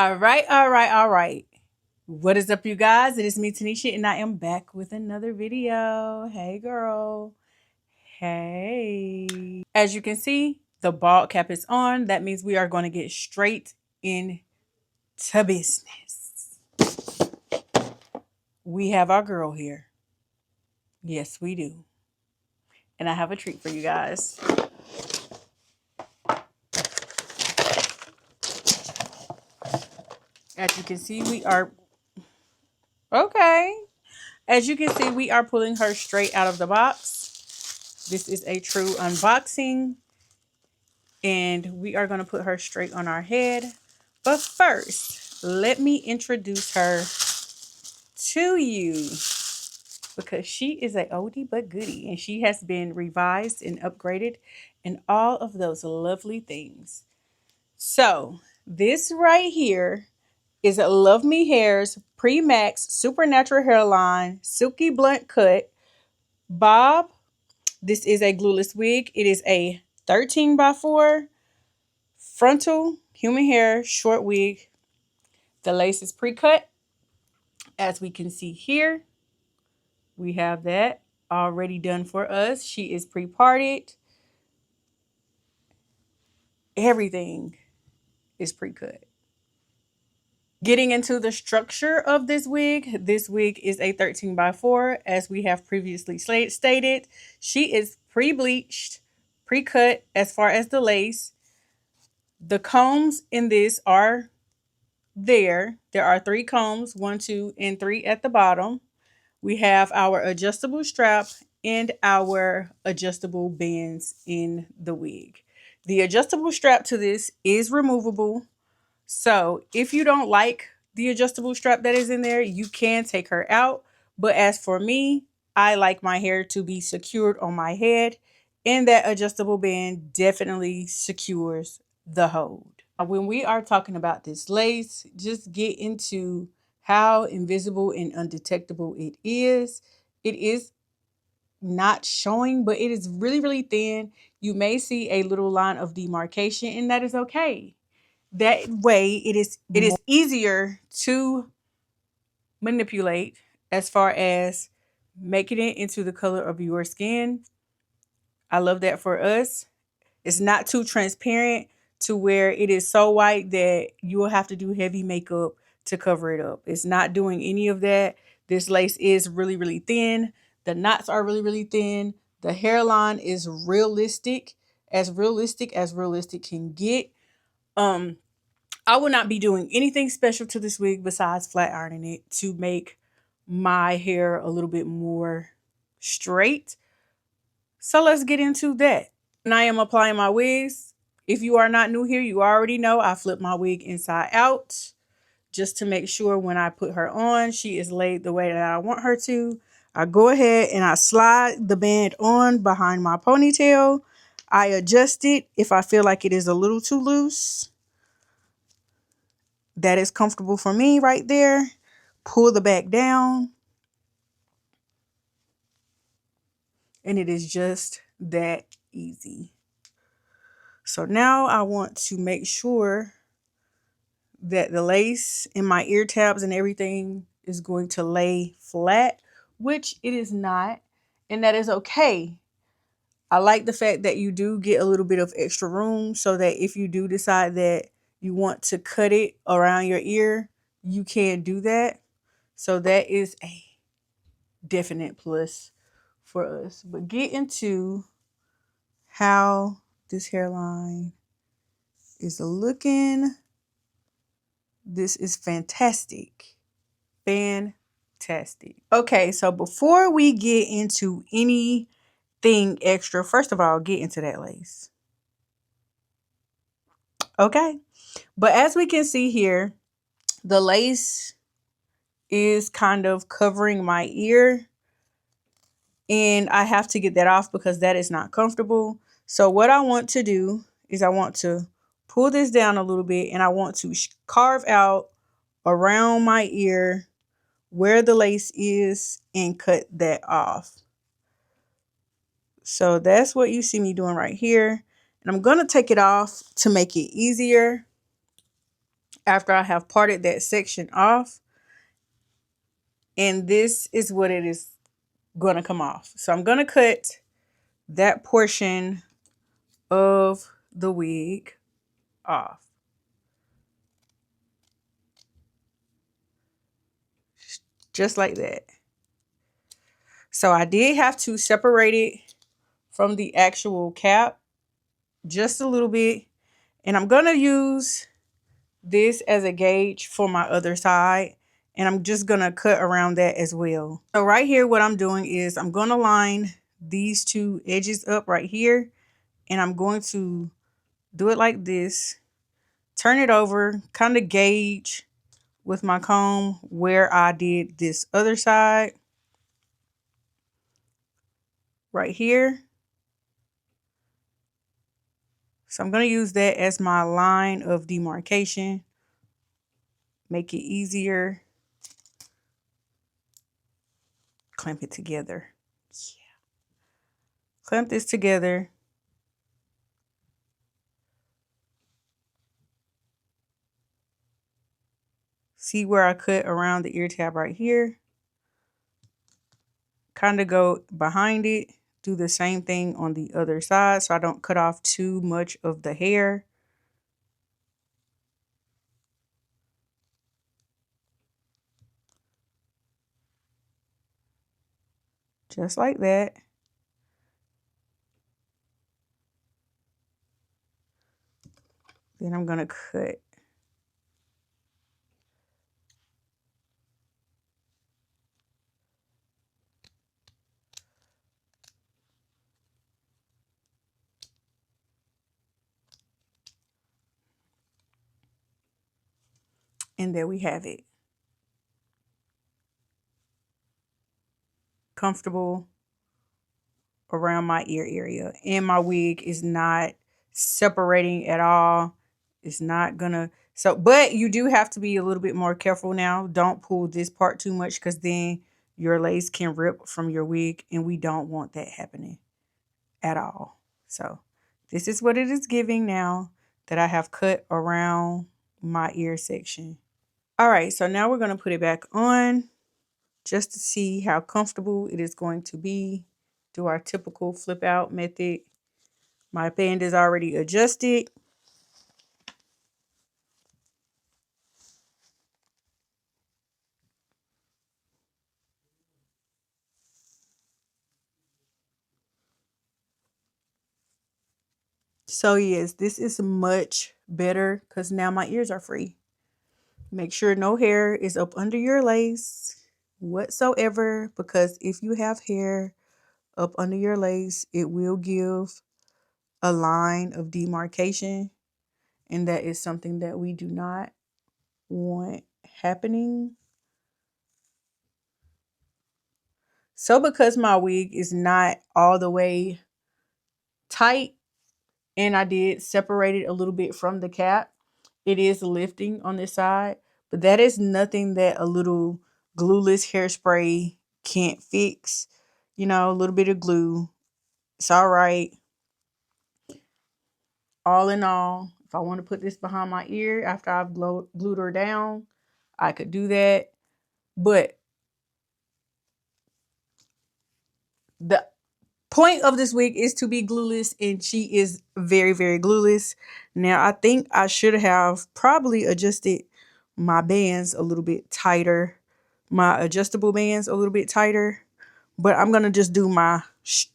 All right. What is up, you guys? It is me, Tanishia, and I am back with another video. Hey, girl. Hey. As you can see, the bald cap is on. That means we are going to get straight into business. We have our girl here. Yes, we do. And I have a treat for you guys. As you can see, we are... Okay. As you can see, we are pulling her straight out of the box. This is a true unboxing. And we are going to put her straight on our head. But first, let me introduce her to you. Because she is a oldie but goodie. And she has been revised and upgraded and all of those lovely things. So, this right here is a Luvme Hair's PreMax Supernatural Hairline Silky Blunt Cut Bob. This is a glueless wig. It is a 13x4 Frontal human hair short wig. The lace is pre-cut. As we can see here, we have that already done for us. She is pre-parted. Everything is pre-cut. Getting into the structure of this wig is a 13x4, as we have previously stated. She is pre-bleached, pre-cut as far as the lace. The combs in this are there. There are 3 combs, 1, 2, and 3 at the bottom. We have our adjustable strap and our adjustable bands in the wig. The adjustable strap to this is removable. So if you don't like the adjustable strap that is in there, you can take her out. But as for me, I like my hair to be secured on my head, and that adjustable band definitely secures the hold. When we are talking about this lace, just get into how invisible and undetectable it is. It is not showing, but it is really, really thin. You may see a little line of demarcation, and that is okay. That way it is easier to manipulate as far as making it into the color of your skin. I love that for us. It's not too transparent to where it is so white that you will have to do heavy makeup to cover it up. It's not doing any of that. This lace is really, really thin. The knots are really, really thin. The hairline is realistic as realistic can get. I will not be doing anything special to this wig besides flat ironing it to make my hair a little bit more straight. So let's get into that. And I am applying my wigs. If you are not new here, you already know I flip my wig inside out just to make sure when I put her on, she is laid the way that I want her to. I go ahead and I slide the band on behind my ponytail. I adjust it if I feel like it is a little too loose. That is comfortable for me right there. Pull the back down. And it is just that easy. So now I want to make sure that the lace in my ear tabs and everything is going to lay flat, which it is not. And that is okay. I like the fact that you do get a little bit of extra room so that if you do decide that you want to cut it around your ear, you can do that. So that is a definite plus for us. But get into how this hairline is looking. This is fantastic. Fantastic. Okay, so before we get into anything extra, first of all, get into that lace. Okay, but as we can see here, the lace is kind of covering my ear, and I have to get that off because that is not comfortable. So what I want to do is I want to pull this down a little bit, and I want to carve out around my ear where the lace is and cut that off. So that's what you see me doing right here. And I'm going to take it off to make it easier. after I have parted that section off. And this is what it is going to come off. So I'm going to cut that portion of the wig off. Just like that. So I did have to separate it from the actual cap just a little bit. And I'm going to use this as a gauge for my other side. And I'm just going to cut around that as well. So right here, what I'm doing is I'm going to line these two edges up right here. And I'm going to do it like this. Turn it over, kind of gauge with my comb where I did this other side. Right here. So I'm going to use that as my line of demarcation. Make it easier. Clamp it together. Yeah. Clamp this together. See where I cut around the ear tab right here. Kind of go behind it. Do the same thing on the other side so I don't cut off too much of the hair. Just like that. Then I'm going to cut. And there we have it. Comfortable around my ear area. And my wig is not separating at all. It's not gonna, so, but you do have to be a little bit more careful now. Don't pull this part too much because then your lace can rip from your wig and we don't want that happening at all. So this is what it is giving now that I have cut around my ear section. All right, so now we're gonna put it back on just to see how comfortable it is going to be. Do our typical flip out method. My band is already adjusted. So yes, this is much better because now my ears are free. Make sure no hair is up under your lace whatsoever, because if you have hair up under your lace, it will give a line of demarcation, and that is something that we do not want happening. So because my wig is not all the way tight and I did separate it a little bit from the cap, it is lifting on this side, but that is nothing that a little glueless hairspray can't fix. You know, a little bit of glue, it's all right. All in all, if I want to put this behind my ear after I've glued her down, I could do that. But the point of this wig is to be glueless, and she is very, very glueless. Now, I think I should have probably adjusted my bands a little bit tighter, my adjustable bands a little bit tighter, but I'm going to just do my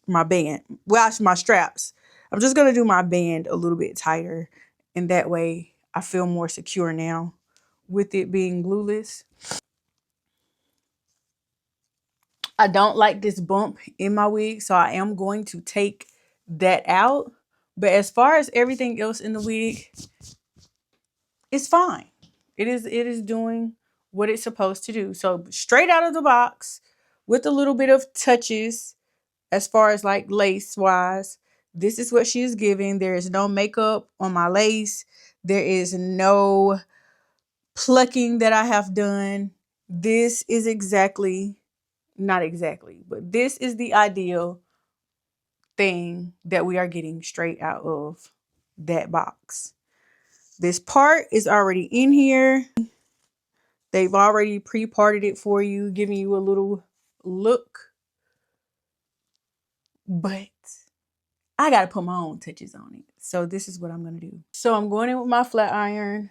band, well, my straps. I'm just going to do my band a little bit tighter, and that way I feel more secure now with it being glueless. I don't like this bump in my wig, so I am going to take that out. But as far as everything else in the wig, it's fine. It is doing what it's supposed to do. So straight out of the box with a little bit of touches as far as like lace wise, this is what she is giving. There is no makeup on my lace. There is no plucking that I have done. This is exactly, not exactly, but this is the ideal thing that we are getting straight out of that box. This part is already in here. They've already pre-parted it for you, giving you a little look. But I got to put my own touches on it. So this is what I'm going to do. So I'm going in with my flat iron.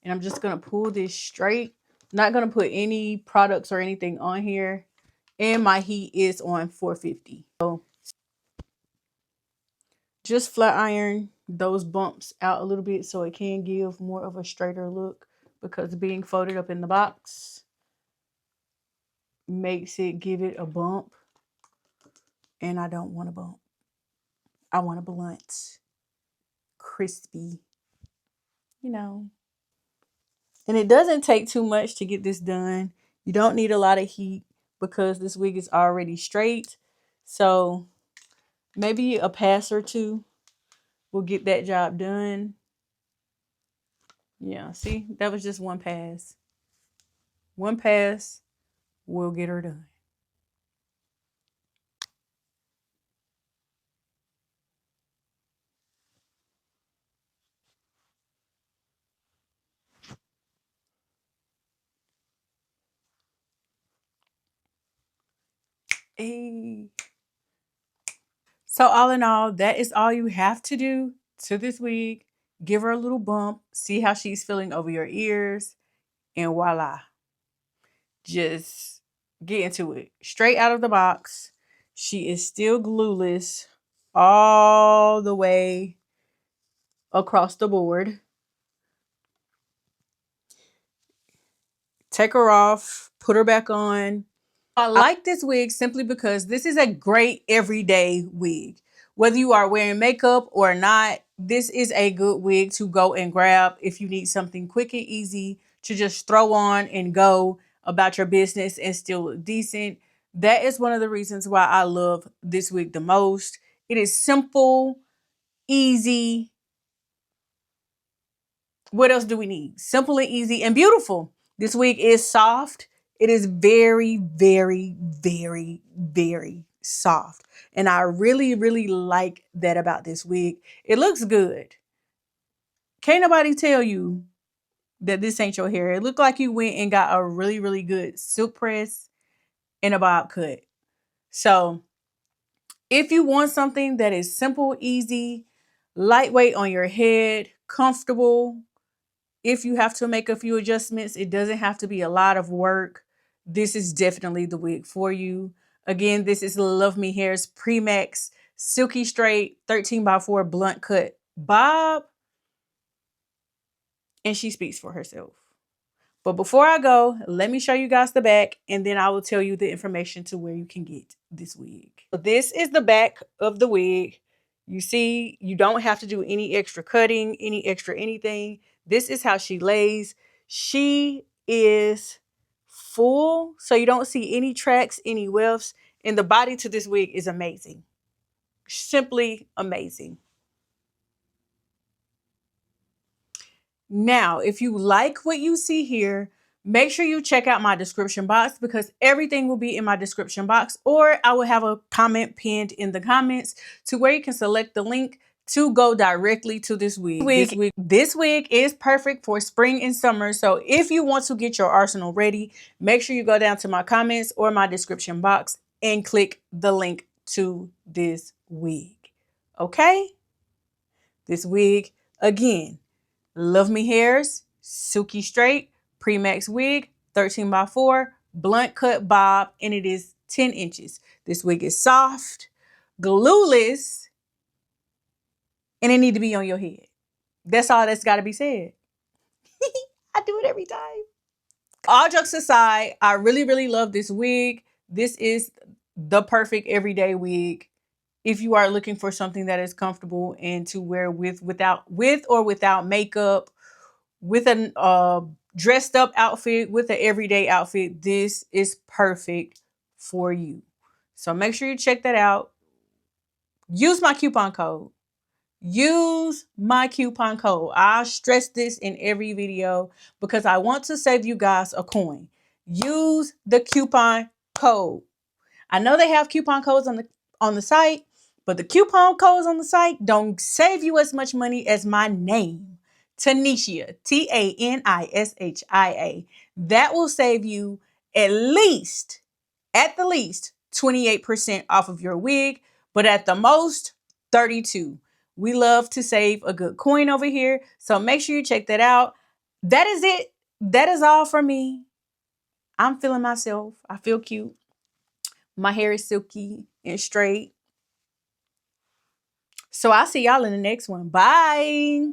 And I'm just going to pull this straight. Not going to put any products or anything on here. And my heat is on 450. So just flat iron those bumps out a little bit so it can give more of a straighter look, because being folded up in the box makes it give it a bump. And I don't want a bump. I want a blunt, crispy, you know. And it doesn't take too much to get this done. You don't need a lot of heat because this wig is already straight. So maybe a pass or two will get that job done. Yeah, see, that was just one pass. One pass will get her done. Hey. So all in all, that is all you have to do to this wig. Give her a little bump. See how she's feeling over your ears. And voila. Just get into it. Straight out of the box. She is still glueless all the way across the board. Take her off. Put her back on. I like this wig simply because this is a great everyday wig. Whether you are wearing makeup or not, this is a good wig to go and grab if you need something quick and easy to just throw on and go about your business and still look decent. That is one of the reasons why I love this wig the most. It is simple, easy. What else do we need? Simple and easy and beautiful. This wig is soft. It is very, very, very, very soft. And I really, really like that about this wig. It looks good. Can't nobody tell you that this ain't your hair. It looked like you went and got a really, really good silk press and a bob cut. So if you want something that is simple, easy, lightweight on your head, comfortable, if you have to make a few adjustments, it doesn't have to be a lot of work. This is definitely the wig for you. Again, this is Luvme Hair's PreMax Silky Straight 13x4 Blunt Cut Bob. And she speaks for herself. But before I go, let me show you guys the back, and then I will tell you the information to where you can get this wig. So this is the back of the wig. You see, you don't have to do any extra cutting, any extra anything. This is how she lays. She is full, so you don't see any tracks, any wefts. And the body to this wig is amazing. Simply amazing. Now, if you like what you see here, make sure you check out my description box, because everything will be in my description box, or I will have a comment pinned in the comments to where you can select the link to go directly to this wig. This wig is perfect for spring and summer. So if you want to get your arsenal ready, make sure you go down to my comments or my description box and click the link to this wig. Okay? This wig, again, Luvme Hair's Silky Straight PreMax Wig 13x4 Blunt Cut Bob, and it is 10 inches. This wig is soft, glueless, and it need to be on your head. That's all that's got to be said. I do it every time. All jokes aside, I really, really love this wig. This is the perfect everyday wig if you are looking for something that is comfortable and to wear with or without makeup, with a dressed up outfit, with an everyday outfit. This is perfect for you. So make sure you check that out. Use my coupon code. Use my coupon code. I stress this in every video because I want to save you guys a coin. Use the coupon code. I know they have coupon codes on the site, but the coupon codes on the site don't save you as much money as my name Tanishia, Tanishia. That will save you at least, at the least, 28% off of your wig, but at the most, 32. We love to save a good coin over here, so make sure you check that out. That is it. That is all for me. I'm feeling myself. I feel cute. My hair is silky and straight. So I'll see y'all in the next one. Bye.